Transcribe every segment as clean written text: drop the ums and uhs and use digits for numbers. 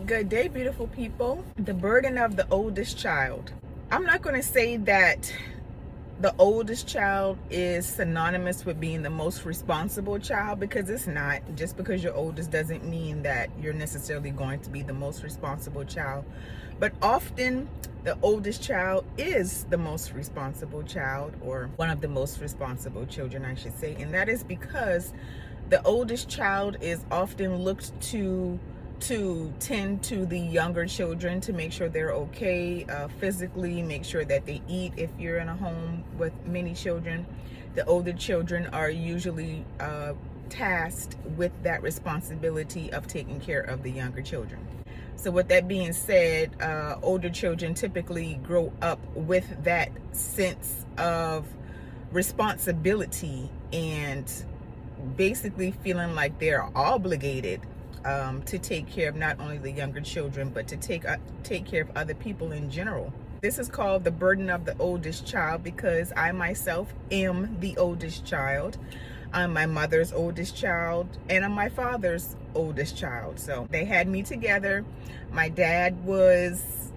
Good day, beautiful people. The burden of the oldest child. I'm not going to say that the oldest child is synonymous with being the most responsible child, because it's not. Just because you're oldest doesn't mean that you're necessarily going to be the most responsible child. But often the oldest child is the most responsible child, or one of the most responsible children, I should say. And that is because the oldest child is often looked to tend to the younger children, to make sure they're okay physically, make sure that they eat. If you're in a home with many children, the older children are usually tasked with that responsibility of taking care of the younger children. So with that being said, older children typically grow up with that sense of responsibility and basically feeling like they're obligated to take care of not only the younger children, but to take care of other people in general. This is called the burden of the oldest child because I myself am the oldest child. I'm my mother's oldest child, and I'm my father's oldest child. So they had me together. My dad was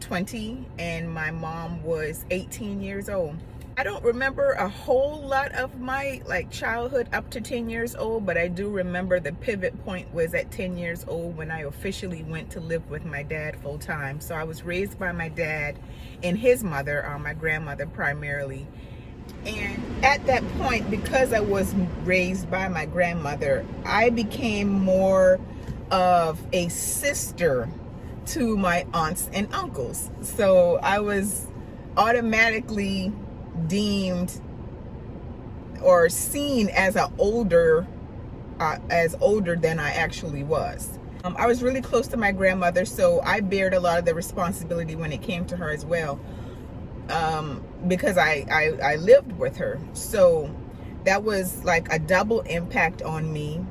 20 and my mom was 18 years old. I don't remember a whole lot of my childhood up to 10 years old, but I do remember the pivot point was at 10 years old when I officially went to live with my dad full time. So I was raised by my dad and his mother, my grandmother primarily. And at that point, because I was raised by my grandmother, I became more of a sister to my aunts and uncles. So I was automatically deemed or seen as older than I actually was. I was really close to my grandmother, so I bared a lot of the responsibility when it came to her as well, because I lived with her. So that was like a double impact on me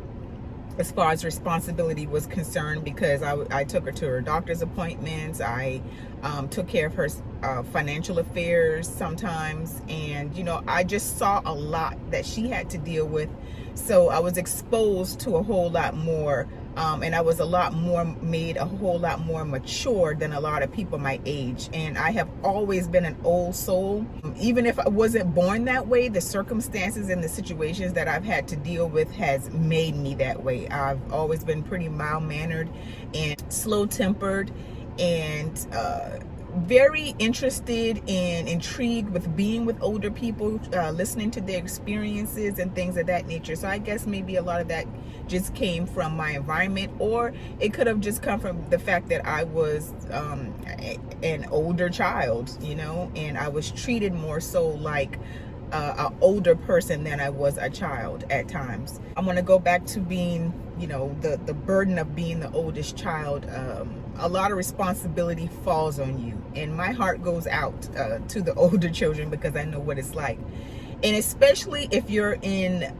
as far as responsibility was concerned, because I took her to her doctor's appointments. I took care of her financial affairs sometimes, and I just saw a lot that she had to deal with. So I was exposed to a whole lot more, and I was made a whole lot more mature than a lot of people my age. And I have always been an old soul. Even if I wasn't born that way, the circumstances and the situations that I've had to deal with has made me that way. I've always been pretty mild-mannered and slow-tempered, and very interested and intrigued with being with older people, listening to their experiences and things of that nature. So I guess maybe a lot of that just came from my environment, or it could have just come from the fact that I was an older child, and I was treated more so like an older person than I was a child at times. I'm going to go back to being, the burden of being the oldest child. A lot of responsibility falls on you, and my heart goes out to the older children, because I know what it's like. And especially if you're in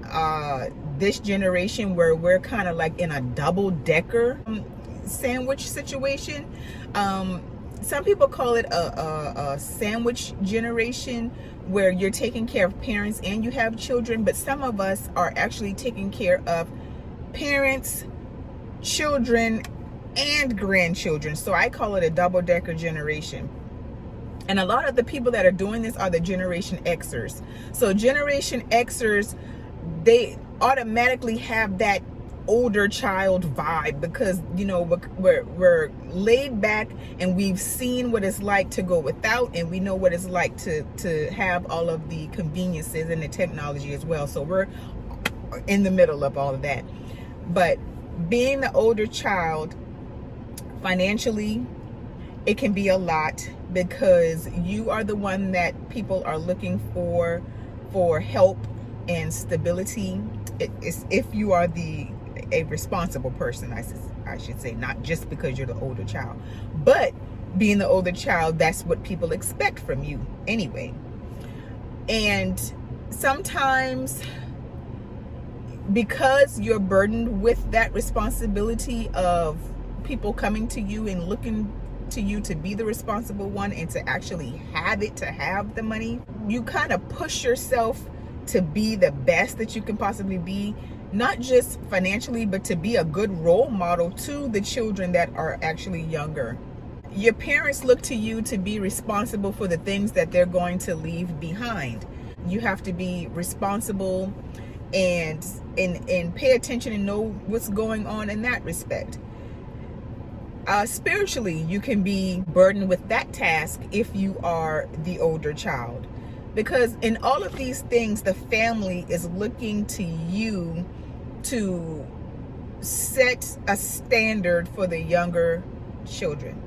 this generation where we're kind of like in a double-decker sandwich situation. Some people call it a sandwich generation, where you're taking care of parents and you have children, but some of us are actually taking care of parents, children, and grandchildren. So I call it a double-decker generation. And a lot of the people that are doing this are the Generation Xers. So Generation Xers, they automatically have that older child vibe, because we're laid back, and we've seen what it's like to go without, and we know what it's like to have all of the conveniences and the technology as well. So we're in the middle of all of that. But being the older child, financially, it can be a lot, because you are the one that people are looking for help and stability. It's if you are a responsible person, I should say, not just because you're the older child, but being the older child, that's what people expect from you anyway. And sometimes, because you're burdened with that responsibility of people coming to you and looking to you to be the responsible one and to actually have the money, you kind of push yourself to be the best that you can possibly be, not just financially, but to be a good role model to the children that are actually younger. Your parents look to you to be responsible for the things that they're going to leave behind. You have to be responsible and pay attention and know what's going on in that respect. Spiritually, you can be burdened with that task if you are the older child, because in all of these things, the family is looking to you to set a standard for the younger children.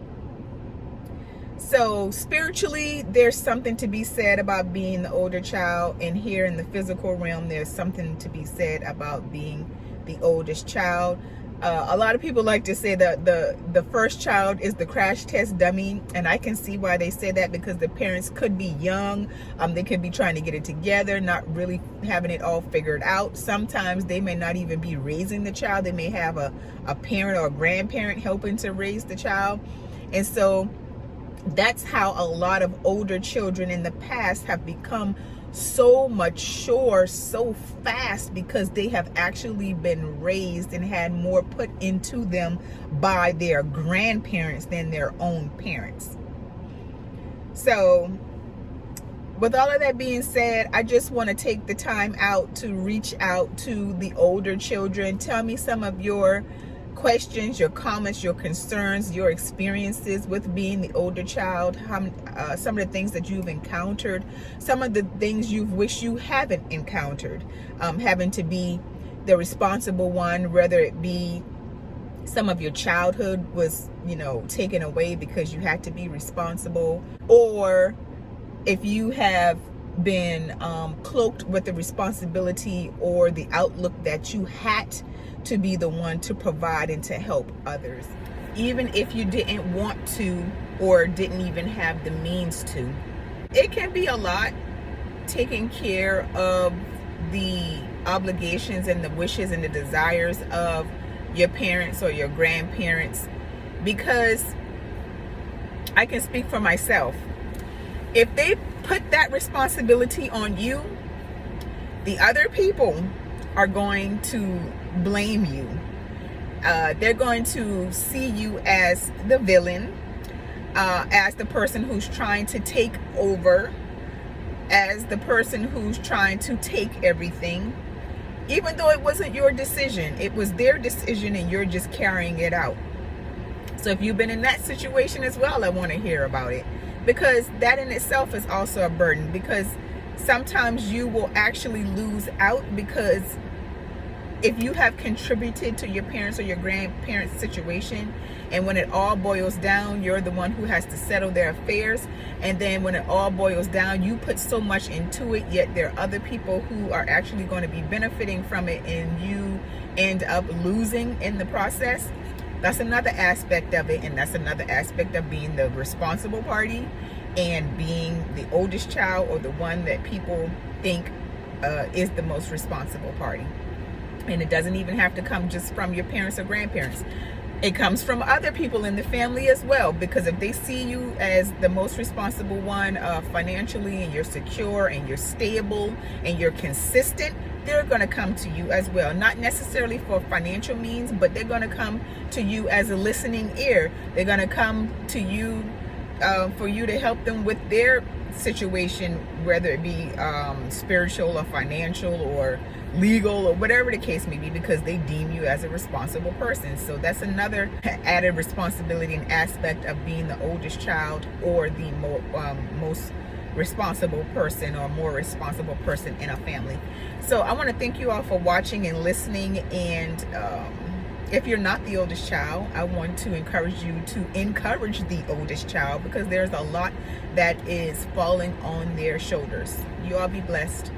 So spiritually, there's something to be said about being the older child, and here in the physical realm, there's something to be said about being the oldest child. A lot of people like to say that the first child is the crash test dummy, and I can see why they say that, because the parents could be young. They could be trying to get it together, not really having it all figured out. Sometimes they may not even be raising the child. They may have a parent or a grandparent helping to raise the child. And so that's how a lot of older children in the past have become so mature so fast, because they have actually been raised and had more put into them by their grandparents than their own parents. So with all of that being said, I just want to take the time out to reach out to the older children. Tell me some of your questions, your comments, your concerns, your experiences with being the older child, some of the things that you've encountered, some of the things you wish you haven't encountered, having to be the responsible one, whether it be some of your childhood was, taken away because you had to be responsible, or if you have been cloaked with the responsibility or the outlook that you had to be the one to provide and to help others, even if you didn't want to or didn't even have the means to. It can be a lot taking care of the obligations and the wishes and the desires of your parents or your grandparents, because I can speak for myself. If they put that responsibility on you, the other people are going to blame you. They're going to see you as the villain, as the person who's trying to take over, as the person who's trying to take everything, even though it wasn't your decision. It was their decision and you're just carrying it out. So if you've been in that situation as well, I want to hear about it, because that in itself is also a burden, because sometimes you will actually lose out, because if you have contributed to your parents or your grandparents' situation, and when it all boils down, you're the one who has to settle their affairs, and then when it all boils down, you put so much into it, yet there are other people who are actually going to be benefiting from it, and you end up losing in the process. That's another aspect of it, and that's another aspect of being the responsible party and being the oldest child, or the one that people think is the most responsible party. And it doesn't even have to come just from your parents or grandparents. It comes from other people in the family as well, because if they see you as the most responsible one financially, and you're secure and you're stable and you're consistent, they're going to come to you as well. Not necessarily for financial means, but they're going to come to you as a listening ear. They're going to come to you for you to help them with their situation, whether it be spiritual or financial or legal or whatever the case may be, because they deem you as a responsible person. So that's another added responsibility and aspect of being the oldest child, or the most responsible person, or more responsible person in a family. So I want to thank you all for watching and listening, and if you're not the oldest child, I want to encourage you to encourage the oldest child, because there's a lot that is falling on their shoulders. You all be blessed.